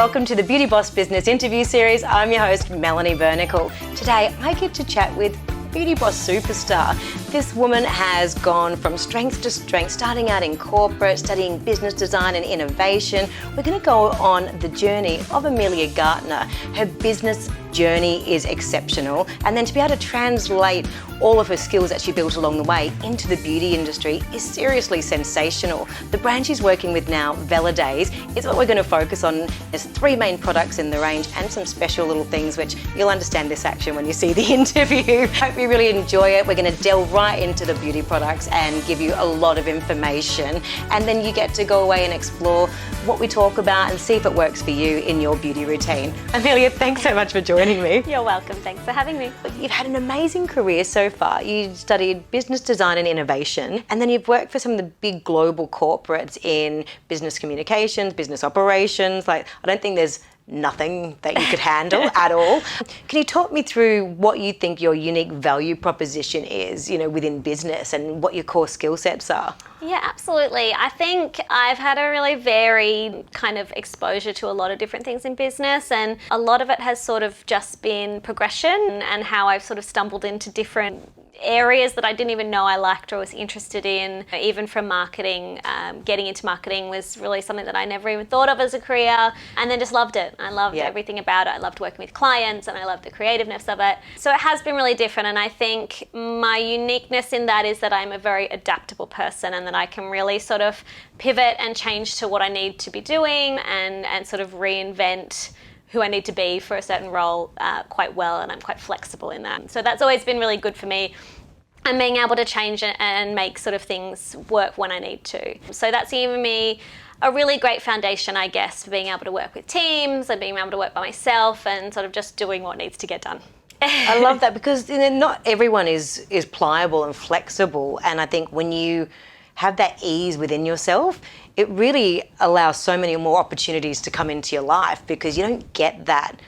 welcome to the Beauty Boss Business interview series. I'm your host, Melanie Burnicle. Today, I get to chat with Beauty Boss superstar. This woman has gone from strength to strength, starting out in corporate, studying business design and innovation. We're going to go on the journey of Amelia Gartner. Her business journey is exceptional, and then to be able to translate all of her skills that she built along the way into the beauty industry is seriously sensational. The brand she's working with now, Veladays, is what we're going to focus on. There's 3 main products in the range and some special little things which you'll understand this action when you see the interview. Hope you really enjoy it. We're going to delve right into the beauty products and give you a lot of information, and then you get to go away and explore what we talk about and see if it works for you in your beauty routine. Amelia, thanks so much for joining me. You're welcome. Thanks for having me. You've had an amazing career so far. You studied business design and innovation, and then you've worked for some of the big global corporates in business communications, business operations. I don't think there's nothing that you could handle at all. Can you talk me through what you think your unique value proposition is, within business, and what your core skill sets are? Yeah, absolutely. I think I've had a really varied kind of exposure to a lot of different things in business, and a lot of it has sort of just been progression and how I've sort of stumbled into different areas that I didn't even know I liked or was interested in. Even from marketing, getting into marketing was really something that I never even thought of as a career, and then just loved it. I loved everything about it. I loved working with clients, and I loved the creativeness of it. So it has been really different, and I think my uniqueness in that is that I'm a very adaptable person, and that I can really sort of pivot and change to what I need to be doing, and sort of reinvent who I need to be for a certain role quite well, and I'm quite flexible in that. So that's always been really good for me, and being able to change and make sort of things work when I need to. So that's given me a really great foundation, I guess, for being able to work with teams and being able to work by myself and sort of just doing what needs to get done. I love that, because not everyone is pliable and flexible, and I think when you have that ease within yourself, it really allows so many more opportunities to come into your life, because you don't get that,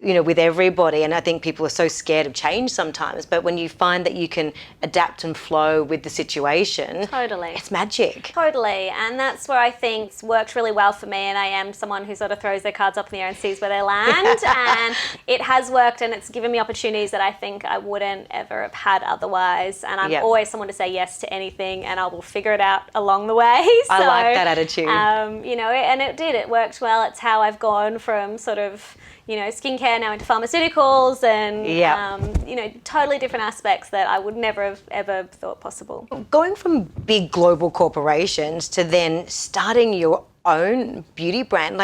with everybody. And I think people are so scared of change sometimes, but when you find that you can adapt and flow with the situation, totally, it's magic. Totally, and that's where I think it's worked really well for me, and I am someone who sort of throws their cards up in the air and sees where they land, and it has worked, and it's given me opportunities that I think I wouldn't ever have had otherwise, and I'm always someone to say yes to anything, and I will figure it out along the way. So, I like that attitude. And it worked well. It's how I've gone from sort of skincare now into pharmaceuticals, and totally different aspects that I would never have ever thought possible. Going from big global corporations to then starting your own beauty brand,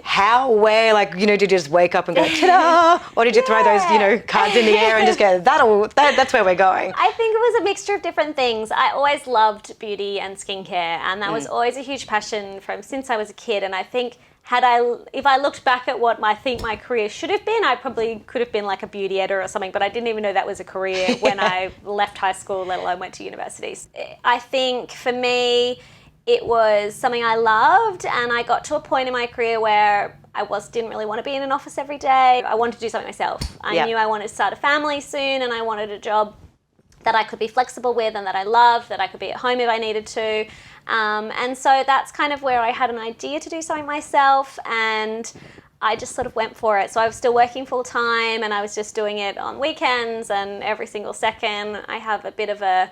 how, where, did you just wake up and go, ta-da? Or did you throw those, cards in the air and just go, that's where we're going? I think it was a mixture of different things. I always loved beauty and skincare, and that was always a huge passion from since I was a kid. And I think if I looked back at what I think my career should have been, I probably could have been like a beauty editor or something, but I didn't even know that was a career when I left high school, let alone went to universities. I think for me, it was something I loved, and I got to a point in my career where I didn't really want to be in an office every day. I wanted to do something myself. I knew I wanted to start a family soon, and I wanted a job that I could be flexible with and that I loved, that I could be at home if I needed to. And so that's kind of where I had an idea to do something myself, and I just sort of went for it. So I was still working full time, and I was just doing it on weekends and every single second. I have a bit of a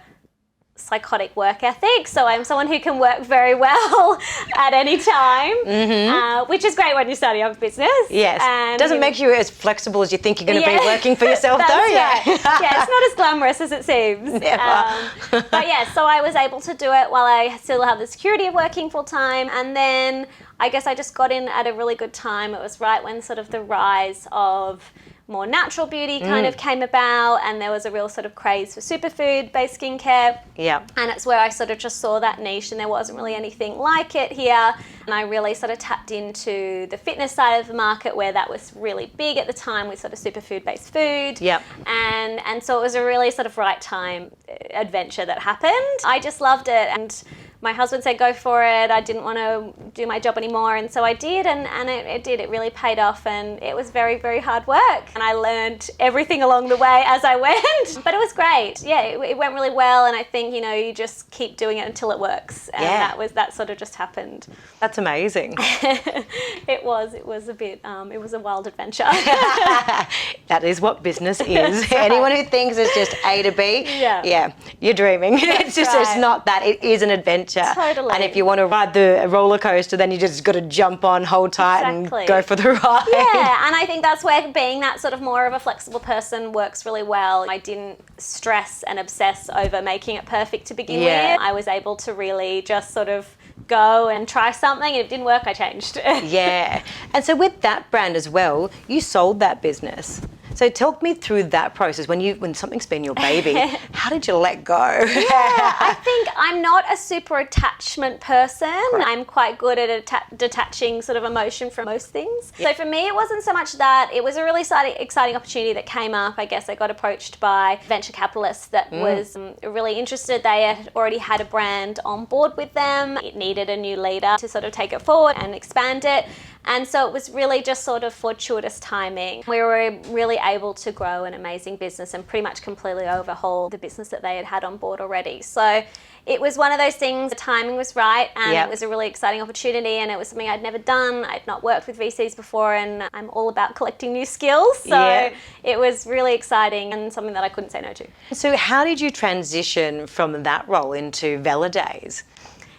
psychotic work ethic, so I'm someone who can work very well at any time, which is great when you're starting up a business. Yes, and doesn't make you as flexible as you think you're going to be working for yourself, though. Right. Yeah, it's not as glamorous as it seems. But yeah, so I was able to do it while I still have the security of working full time, and then I guess I just got in at a really good time. It was right when sort of the rise of more natural beauty kind of came about, and there was a real sort of craze for superfood-based skincare. Yeah. And it's where I sort of just saw that niche, and there wasn't really anything like it here. And I really sort of tapped into the fitness side of the market, where that was really big at the time with sort of superfood-based food. Yep. And so it was a really sort of right time adventure that happened. I just loved it, and my husband said go for it. I didn't want to do my job anymore, and so I did, and it did. It really paid off, and it was very, very hard work, and I learned everything along the way as I went. But it was great. Yeah, it went really well, and I think, you know, you just keep doing it until it works, and that sort of just happened. That's amazing. It was a bit. It was a wild adventure. That is what business is. Right. Anyone who thinks it's just A to B, yeah, you're dreaming. It's just it's not that. It is an adventure. Totally. And if you want to ride the roller coaster, then you just got to jump on, hold tight, and go for the ride. Yeah, and I think that's where being that sort of more of a flexible person works really well. I didn't stress and obsess over making it perfect to begin with. I was able to really just sort of go and try something. If it didn't work, I changed. Yeah. And so with that brand as well, you sold that business. So talk me through that process when something's been your baby. How did you let go? I think I'm not a super attachment person. Right. I'm quite good at detaching sort of emotion from most things. So for me, it wasn't so much that. It was a really exciting opportunity that came up. I guess I got approached by venture capitalists that was really interested. They had already had a brand on board with them. It needed a new leader to sort of take it forward and expand it. And so it was really just sort of fortuitous timing. We were really able to grow an amazing business and pretty much completely overhaul the business that they had on board already. So it was one of those things, the timing was right, and it was a really exciting opportunity, and it was something I'd never done. I'd not worked with VCs before, and I'm all about collecting new skills. So it was really exciting and something that I couldn't say no to. So how did you transition from that role into Veladays?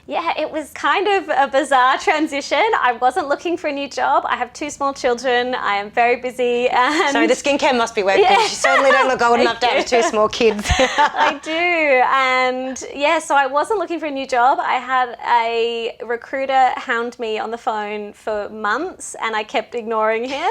Yeah, it was kind of a bizarre transition. I wasn't looking for a new job. I have 2 small children. I am very busy. And so the skincare must be working. You certainly don't look old enough to have 2 small kids. I do. And so I wasn't looking for a new job. I had a recruiter hound me on the phone for months, and I kept ignoring him.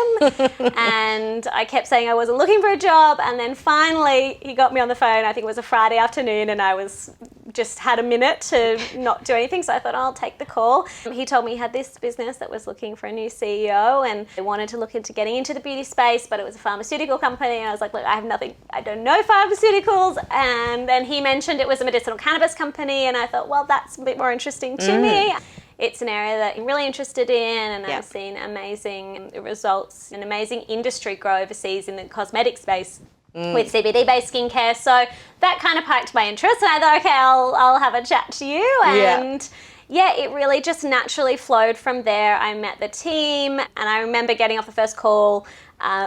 And I kept saying I wasn't looking for a job. And then finally he got me on the phone. I think it was a Friday afternoon, and I was just had a minute to not do anything, so I thought I'll take the call. He told me he had this business that was looking for a new CEO, and they wanted to look into getting into the beauty space, but it was a pharmaceutical company, and I was like, look, I have nothing, I don't know pharmaceuticals. And then he mentioned it was a medicinal cannabis company, and I thought, well, that's a bit more interesting to me. It's an area that I'm really interested in, and I've seen amazing results, an amazing industry grow overseas in the cosmetic space. With CBD-based skincare, so that kind of piqued my interest, and I thought, okay, I'll have a chat to you, and it really just naturally flowed from there. I met the team, and I remember getting off the first call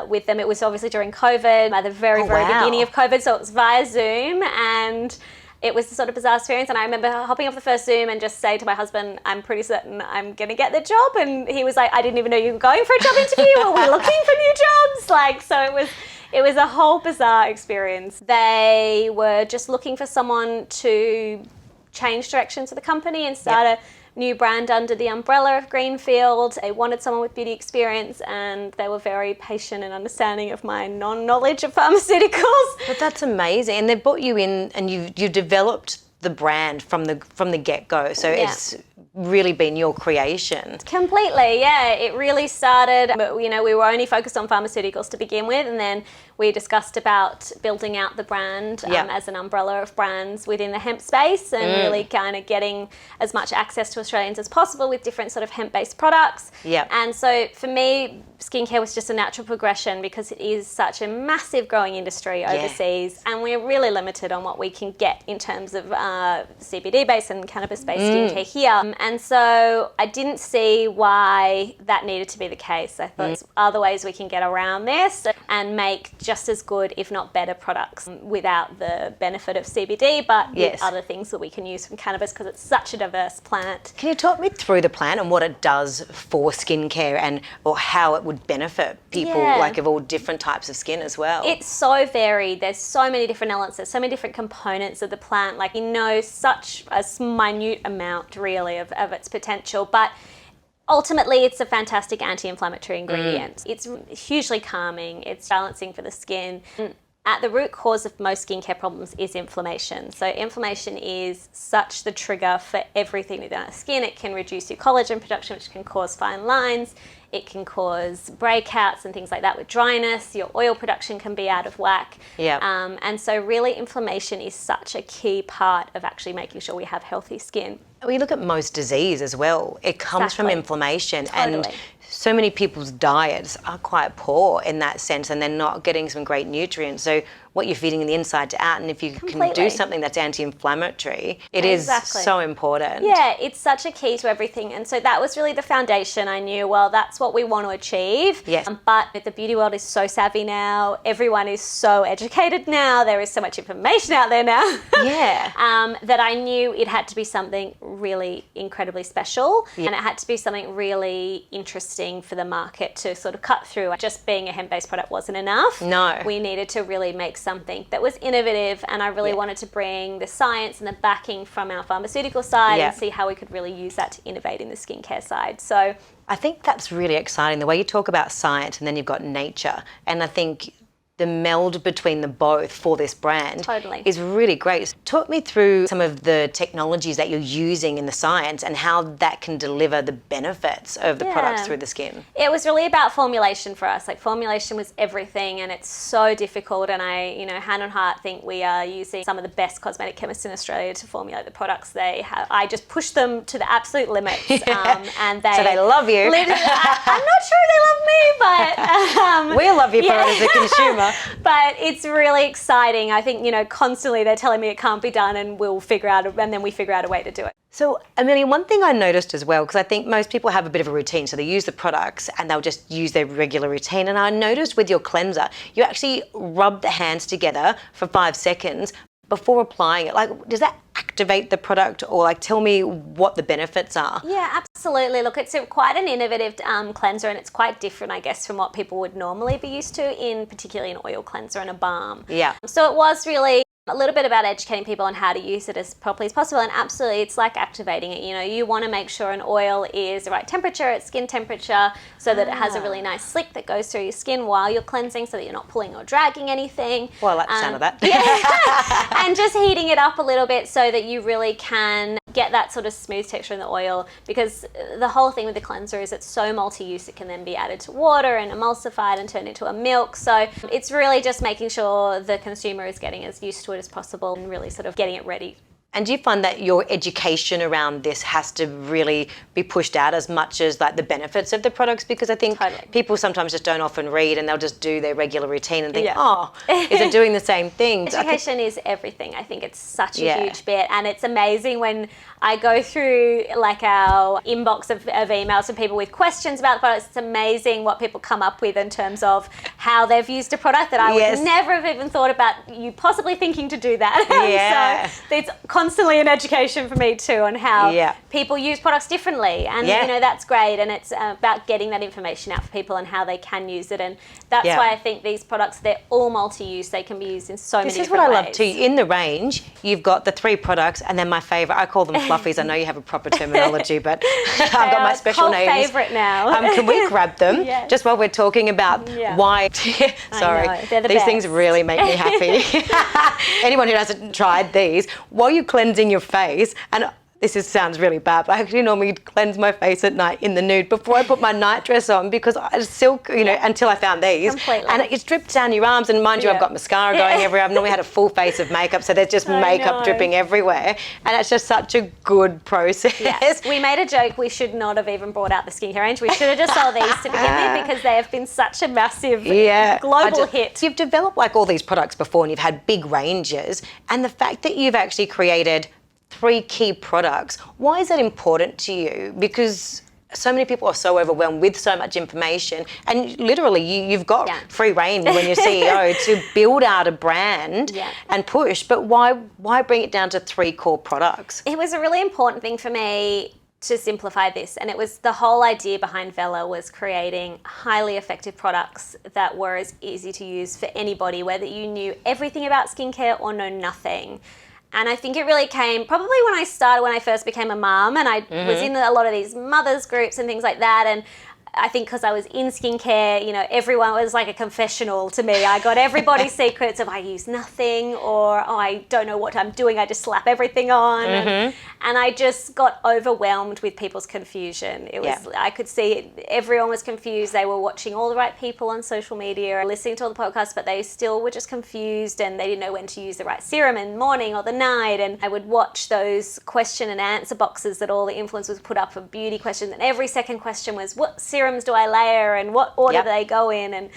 with them. It was obviously during COVID, at the very beginning of COVID, so it was via Zoom, and it was a sort of bizarre experience. And I remember hopping off the first Zoom and just saying to my husband, I'm pretty certain I'm going to get the job. And he was like, I didn't even know you were going for a job interview. Were we looking for new jobs? So it was a whole bizarre experience. They were just looking for someone to change directions for the company and start a new brand under the umbrella of Greenfields. They wanted someone with beauty experience, and they were very patient and understanding of my non-knowledge of pharmaceuticals. But that's amazing. And they brought you in, and you developed the brand from the get-go. So it's really been your creation. Completely, yeah. It really started, we were only focused on pharmaceuticals to begin with, and then we discussed about building out the brand as an umbrella of brands within the hemp space, and really kind of getting as much access to Australians as possible with different sort of hemp-based products. And so for me, skincare was just a natural progression because it is such a massive growing industry overseas, and we're really limited on what we can get in terms of CBD-based and cannabis-based skincare here. And so I didn't see why that needed to be the case. I thought there's other ways we can get around this and make just as good, if not better, products without the benefit of CBD, but with other things that we can use from cannabis because it's such a diverse plant. Can you talk me through the plant and what it does for skincare or how it would benefit people like of all different types of skin as well? It's so varied. There's so many different elements. There's so many different components of the plant. Like, such a minute amount really of its potential, but ultimately it's a fantastic anti-inflammatory ingredient. It's hugely calming, it's balancing for the skin. at the root cause of most skincare problems is inflammation. So inflammation is such the trigger for everything within our skin. It can reduce your collagen production, which can cause fine lines. It can cause breakouts and things like that with dryness. Your oil production can be out of whack. Yeah. And so really inflammation is such a key part of actually making sure we have healthy skin. We look at most disease as well. It comes from inflammation. Totally. And so many people's diets are quite poor in that sense, and they're not getting some great nutrients. So what you're feeding in the inside to out, and if you can do something that's anti-inflammatory, it is so important. Yeah, it's such a key to everything. And so that was really the foundation. I knew, well, that's what we want to achieve. Yes. But the beauty world is so savvy now. Everyone is so educated now. There is so much information out there now. Yeah. That I knew it had to be something really incredibly special. Yeah. And it had to be something really interesting for the market to sort of cut through. Just being a hemp-based product wasn't enough. No. We needed to really make something that was innovative, and I really wanted to bring the science and the backing from our pharmaceutical side and see how we could really use that to innovate in the skincare side. So I think that's really exciting, the way you talk about science and then you've got nature. And I think the meld between the both for this brand is really great. Talk me through some of the technologies that you're using in the science and how that can deliver the benefits of the products through the skin. It was really about formulation for us. Like, formulation was everything, and it's so difficult. And I, hand on heart, think we are using some of the best cosmetic chemists in Australia to formulate the products they have. I just push them to the absolute limits, and so they love you. I'm not sure they love me, but we love you for it as a consumer. But it's really exciting. I think, constantly they're telling me it can't be done, and and then we figure out a way to do it. So, Amelia, one thing I noticed as well, because I think most people have a bit of a routine, so they use the products and they'll just use their regular routine. And I noticed with your cleanser, you actually rub the hands together for 5 seconds before applying it. Like, does that activate the product, or tell me what the benefits are? Yeah, absolutely. Look, it's quite an innovative cleanser, and it's quite different, I guess, from what people would normally be used to, particularly an oil cleanser and a balm. Yeah. So it was really a little bit about educating people on how to use it as properly as possible, and absolutely it's like activating it. You want to make sure an oil is the right temperature, it's skin temperature, so that it has a really nice slick that goes through your skin while you're cleansing, so that you're not pulling or dragging anything. Well, I like the sound of that. Yeah. And just heating it up a little bit so that you really can get that sort of smooth texture in the oil, because the whole thing with the cleanser is it's so multi-use. It can then be added to water and emulsified and turned into a milk. So it's really just making sure the consumer is getting as used to it as possible and really sort of getting it ready. And do you find that your education around this has to really be pushed out as much as the benefits of the products? Because I think people sometimes just don't often read, and they'll just do their regular routine and think, is it doing the same thing? Education is everything. I think it's such a huge bit, and it's amazing when I go through our inbox of emails from people with questions about the products. It's amazing what people come up with in terms of how they've used a product that I would never have even thought about you possibly thinking to do that. Yeah. So it's constantly an education for me too on how people use products differently, and that's great, and it's about getting that information out for people and how they can use it, and that's why I think these products, they're all multi-use. They can be used in so many different ways. This is what I love too. In the range, you've got the 3 products, and then my favourite, I call them fluffies. I know you have a proper terminology, but I've got my special names. Favourite now. Can we grab them just while we're talking about why? Sorry, these things really make me happy. Anyone who hasn't tried these, while you're cleansing your face, and sounds really bad, but I actually normally cleanse my face at night in the nude before I put my night dress on, because silk, until I found these. Completely. And it drips down your arms, and mind you, I've got mascara going everywhere. I've normally had a full face of makeup, so there's just makeup dripping everywhere. And it's just such a good process. Yes. We made a joke, we should not have even brought out the skincare range. We should have just sold these to begin with, because they have been such a massive global hit. You've developed all these products before, and you've had big ranges, and the fact that you've actually created 3 key products, why is that important to you? Because so many people are so overwhelmed with so much information, and literally you've got free reign when you're CEO to build out a brand and push, but why bring it down to 3 core products? It was a really important thing for me to simplify this, and it was the whole idea behind Vela was creating highly effective products that were as easy to use for anybody, whether you knew everything about skincare or know nothing. And I think it really came probably when I first became a mum, and I was in a lot of these mothers groups and things like that. And I think because I was in skincare, you know, everyone was like a confessional to me. I got everybody's secrets of I use nothing, or I don't know what I'm doing, I just slap everything on. And I just got overwhelmed with people's confusion. It was, I could see it, everyone was confused. They were watching all the right people on social media, listening to all the podcasts, but they still were just confused and they didn't know when to use the right serum in the morning or the night. And I would watch those question and answer boxes that all the influencers put up for beauty questions, and every second question was, what serums do I layer and what order do they go in? And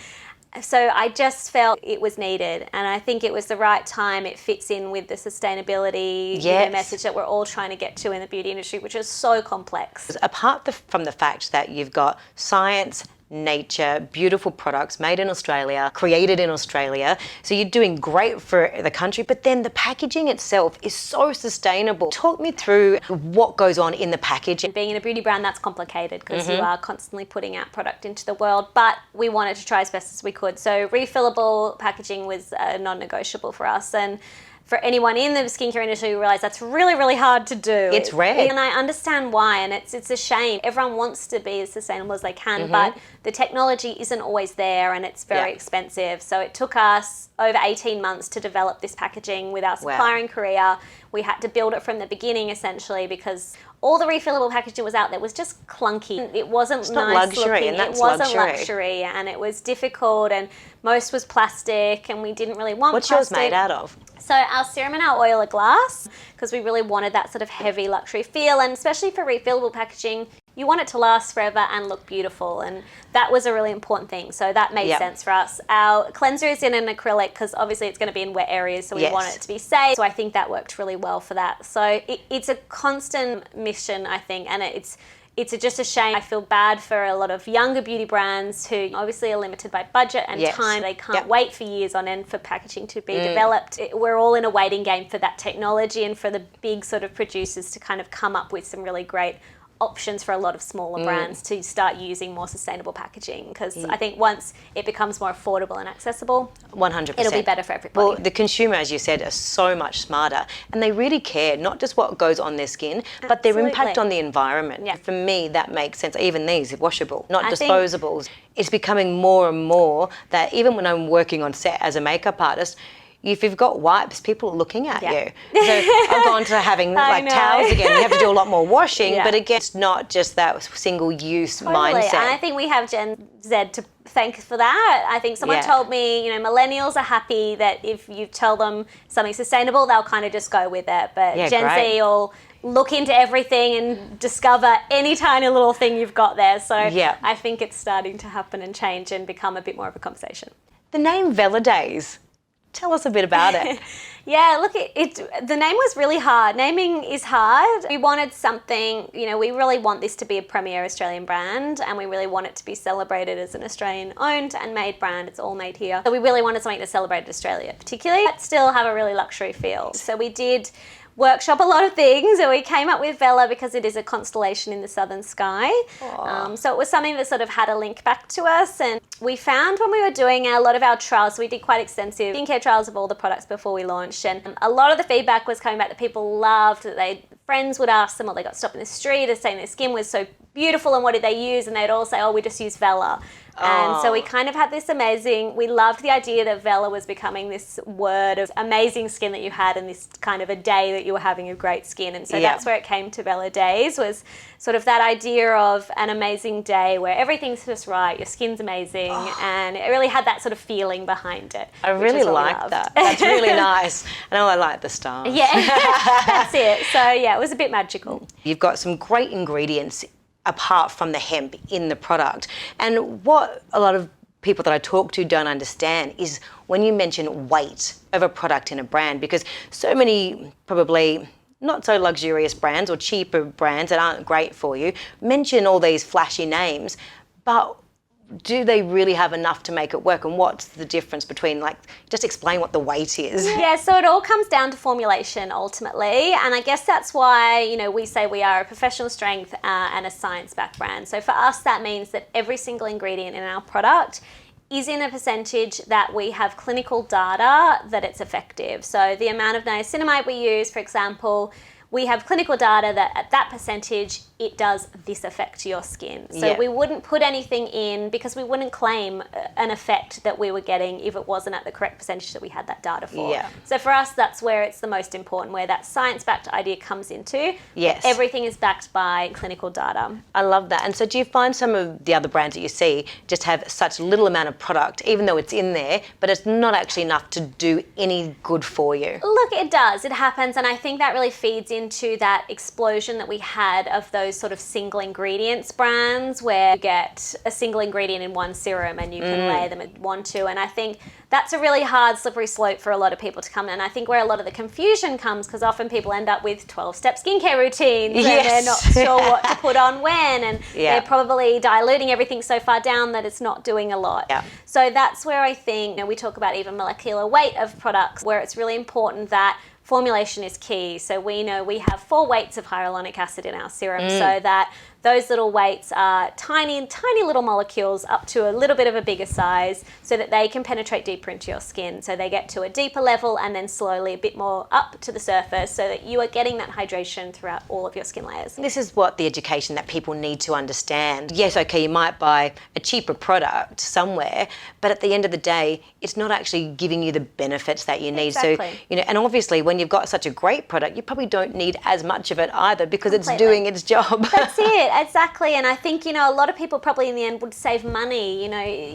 so I just felt it was needed, and I think it was the right time. It fits in with the sustainability message that we're all trying to get to in the beauty industry, which is so complex. Apart from the fact that you've got science, nature, beautiful products made in Australia, created in Australia, so you're doing great for the country, but then the packaging itself is so sustainable. Talk me through what goes on in the packaging. Being in a beauty brand, that's complicated because you are constantly putting out product into the world, but we wanted to try as best as we could. So refillable packaging was non-negotiable for us, and for anyone in the skincare industry who realize that's really, really hard to do. It's rare. And I understand why, and it's a shame. Everyone wants to be as sustainable as they can, but the technology isn't always there, and it's very expensive. So it took us over 18 months to develop this packaging with our supplier in Korea. We had to build it from the beginning, essentially, because all the refillable packaging was out there was just clunky. It wasn't nice looking. It wasn't luxury, and it was difficult, and most was plastic, and we didn't really want What's plastic. yours made out of? So our serum and our oil are glass, because we really wanted that sort of heavy luxury feel, and especially for refillable packaging, you want it to last forever and look beautiful, and that was a really important thing. So that made sense for us. Our cleanser is in an acrylic because obviously it's going to be in wet areas, so we want it to be safe. So I think that worked really well for that. So it's a constant mission, I think, and it's just a shame. I feel bad for a lot of younger beauty brands who obviously are limited by budget and time. They can't wait for years on end for packaging to be developed. We're all in a waiting game for that technology and for the big sort of producers to kind of come up with some really great options for a lot of smaller brands to start using more sustainable packaging, because I think once it becomes more affordable and accessible, 100%. it'll be better for everybody. Well, the consumer, as you said, are so much smarter, and they really care not just what goes on their skin, but their impact on the environment. For me, that makes sense. Even these are washable, not disposables. It's becoming more and more that even when I'm working on set as a makeup artist, if you've got wipes, people are looking at you. So I've gone to having like towels again. You have to do a lot more washing, but again, it's not just that single-use mindset. And I think we have Gen Z to thank for that. I think someone told me, you know, millennials are happy that if you tell them something's sustainable, they'll kind of just go with it. But Gen Z will look into everything and discover any tiny little thing you've got there. So I think it's starting to happen and change and become a bit more of a conversation. The name Veladays. Tell us a bit about it. Look, the name was really hard. Naming is hard. We wanted something, you know, we really want this to be a premier Australian brand, and we really want it to be celebrated as an Australian owned and made brand. It's all made here. So we really wanted something to celebrate Australia, particularly, but still have a really luxury feel. So we did workshop a lot of things, and we came up with Vela because it is a constellation in the southern sky. So it was something that sort of had a link back to us, and we found when we were doing a lot of our trials, so we did quite extensive skincare trials of all the products before we launched, and a lot of the feedback was coming back that people loved, that friends would ask them, or they got stopped in the street and saying their skin was so beautiful and what did they use, and they'd all say, oh, we just use Vela. And so we kind of had this we loved the idea that Vela was becoming this word of amazing skin that you had, and this kind of a day that you were having a great skin. And so that's where it came to Veladays, was sort of that idea of an amazing day where everything's just right, your skin's amazing, and it really had that sort of feeling behind it. I really like that. That's really nice. I know I like the stars. Yeah, that's it. So it was a bit magical. You've got some great ingredients apart from the hemp in the product. And what a lot of people that I talk to don't understand is when you mention weight of a product in a brand, because so many probably not so luxurious brands or cheaper brands that aren't great for you mention all these flashy names, but do they really have enough to make it work? And what's the difference between, like, just explain what the weight is? Yeah, so it all comes down to formulation ultimately. And I guess that's why, you know, we say we are a professional strength and a science-backed brand. So for us, that means that every single ingredient in our product is in a percentage that we have clinical data that it's effective. So the amount of niacinamide we use, for example, we have clinical data that at that percentage, it does this effect to your skin. So we wouldn't put anything in because we wouldn't claim an effect that we were getting if it wasn't at the correct percentage that we had that data for. Yeah. So for us, that's where it's the most important, where that science-backed idea comes into. Yes. Everything is backed by clinical data. I love that. And so do you find some of the other brands that you see just have such little amount of product, even though it's in there, but it's not actually enough to do any good for you? Look, it does. It happens. And I think that really feeds into that explosion that we had of those sort of single ingredients brands where you get a single ingredient in one serum and you can layer them at 1, 2. And I think that's a really hard slippery slope for a lot of people to come in. And I think where a lot of the confusion comes, because often people end up with 12-step skincare routines and they're not sure what to put on when, and they're probably diluting everything so far down that it's not doing a lot. Yeah. So that's where I think, we talk about even molecular weight of products, where it's really important that formulation is key. So we know we have 4 weights of hyaluronic acid in our serum, so that those little weights are tiny little molecules up to a little bit of a bigger size so that they can penetrate deeper into your skin. So they get to a deeper level and then slowly a bit more up to the surface so that you are getting that hydration throughout all of your skin layers. This is what the education that people need to understand. Yes, okay, you might buy a cheaper product somewhere, but at the end of the day, it's not actually giving you the benefits that you need. Exactly. So, and obviously when you've got such a great product, you probably don't need as much of it either because it's Completely. doing its job. That's it, exactly. And I think, a lot of people probably in the end would save money.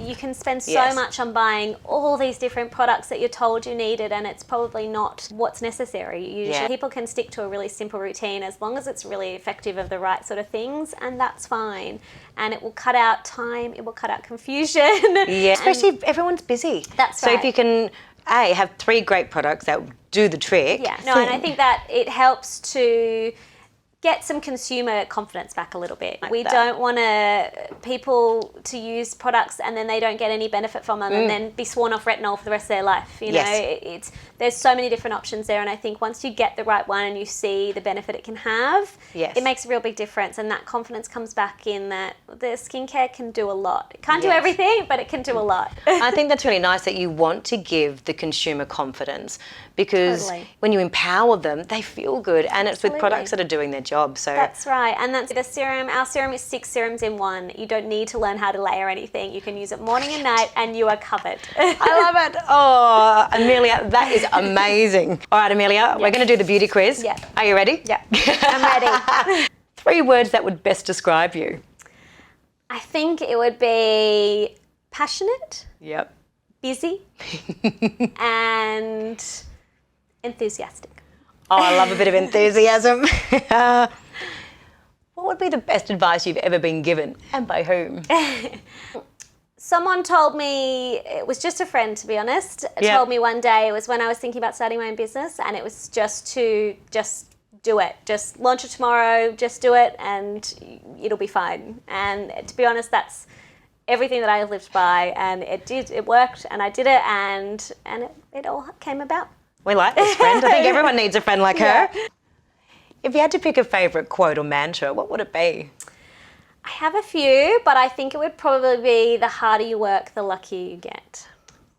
You can spend so much on buying all these different products that you're told you needed, and it's probably not what's necessary. Usually people can stick to a really simple routine as long as it's really effective of the right sort of things, and that's fine. And it will cut out time, it will cut out confusion. Yeah, especially if everyone's busy. That's right. So right. if you can, have 3 great products that do the trick. Yeah, no, and I think that it helps to get some consumer confidence back a little bit. We don't want people to use products and then they don't get any benefit from them and then be sworn off retinol for the rest of their life. There's so many different options there, and I think once you get the right one and you see the benefit it can have, it makes a real big difference, and that confidence comes back in that the skincare can do a lot. It can't do everything, but it can do a lot. I think that's really nice that you want to give the consumer confidence, because when you empower them, they feel good, and it's with products that are doing their job. So that's right, and that's the serum. Our serum is 6 serums in one. You don't need to learn how to layer anything. You can use it morning and night, and you are covered. I love it. Oh, Amelia, that is amazing. All right, Amelia, we're going to do the beauty quiz. Yeah. Are you ready? Yeah, I'm ready. 3 words that would best describe you. I think it would be passionate, Yep. busy, and enthusiastic. Oh, I love a bit of enthusiasm. What would be the best advice you've ever been given, and by whom? Someone told me, it was just a friend to be honest, told me one day, it was when I was thinking about starting my own business, and it was just do it. Just launch it tomorrow, just do it, and it'll be fine. And to be honest, that's everything that I lived by, and it worked, and I did it, and it all came about. We like this friend. I think everyone needs a friend like her. If you had to pick a favourite quote or mantra, what would it be? I have a few, but I think it would probably be the harder you work, the luckier you get.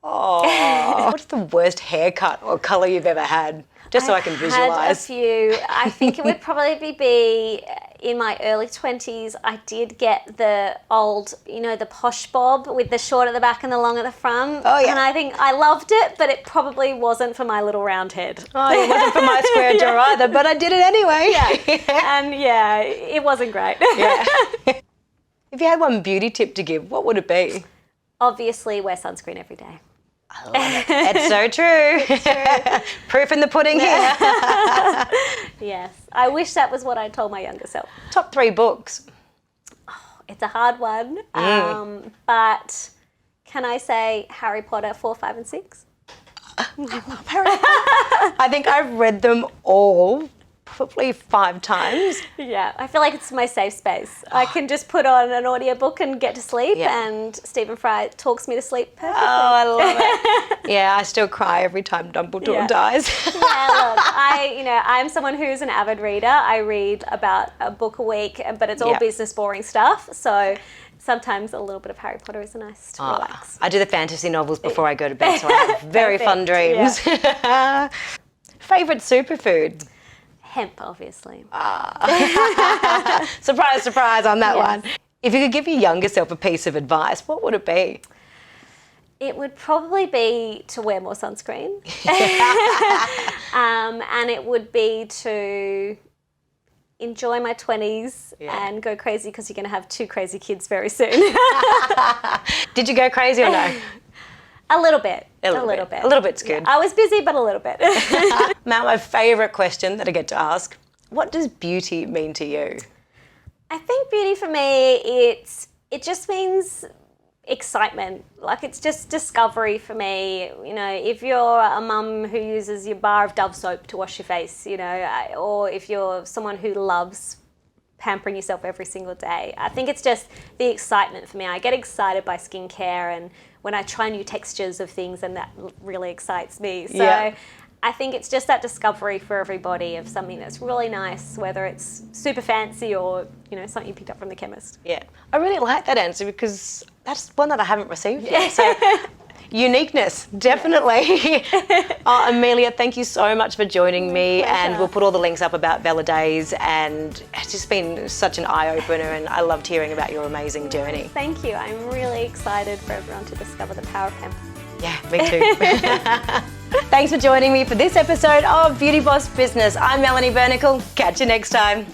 Oh, what's the worst haircut or colour you've ever had? Just so I can visualise. I had a few. I think it would probably be in my early 20s. I did get the old, the posh bob with the short at the back and the long at the front. Oh, yeah. And I think I loved it, but it probably wasn't for my little round head. Oh, it wasn't for my square jaw either, but I did it anyway. Yeah. And it wasn't great. Yeah. If you had one beauty tip to give, what would it be? Obviously, wear sunscreen every day. I love it. It's so true. It's true. Proof in the pudding here. Yes. I wish that was what I told my younger self. Top 3 books. Oh, it's a hard one. But can I say Harry Potter 4, 5 and 6? I love Harry Potter. I think I've read them all probably 5 times. Yeah, I feel like it's my safe space. I can just put on an audiobook and get to sleep, and Stephen Fry talks me to sleep perfectly. Oh, I love it. Yeah, I still cry every time Dumbledore dies. Look, I'm someone who's an avid reader. I read about a book a week, but it's all business boring stuff. So sometimes a little bit of Harry Potter is nice to relax. I do the fantasy novels before I go to bed, so I have very fun dreams. Yeah. Favourite superfood? Hemp, obviously. Surprise, surprise on that Yes. one. If you could give your younger self a piece of advice, what would it be? It would probably be to wear more sunscreen. And it would be to enjoy my 20s and go crazy, because you're going to have 2 crazy kids very soon. Did you go crazy or no? A little bit. A little bit. A little bit's good. Yeah, I was busy, but a little bit. Now, my favourite question that I get to ask, what does beauty mean to you? I think beauty for me, it just means excitement. Like, it's just discovery for me. You know, if you're a mum who uses your bar of Dove soap to wash your face, you know, or if you're someone who loves pampering yourself every single day, I think it's just the excitement for me. I get excited by skincare, and when I try new textures of things, and that really excites me. So Yeah. I think it's just that discovery for everybody of something that's really nice, whether it's super fancy or, you know, something you picked up from the chemist. Yeah, I really like that answer, because that's one that I haven't received yet. So, uniqueness, definitely. Amelia, thank you so much for joining me, pleasure. and we'll put all the links up about Veladays, and it's just been such an eye-opener, and I loved hearing about your amazing journey. Thank you. I'm really excited for everyone to discover the power of hemp. Yeah, me too. Thanks for joining me for this episode of Beauty Boss Business. I'm Melanie Burnicle. Catch you next time.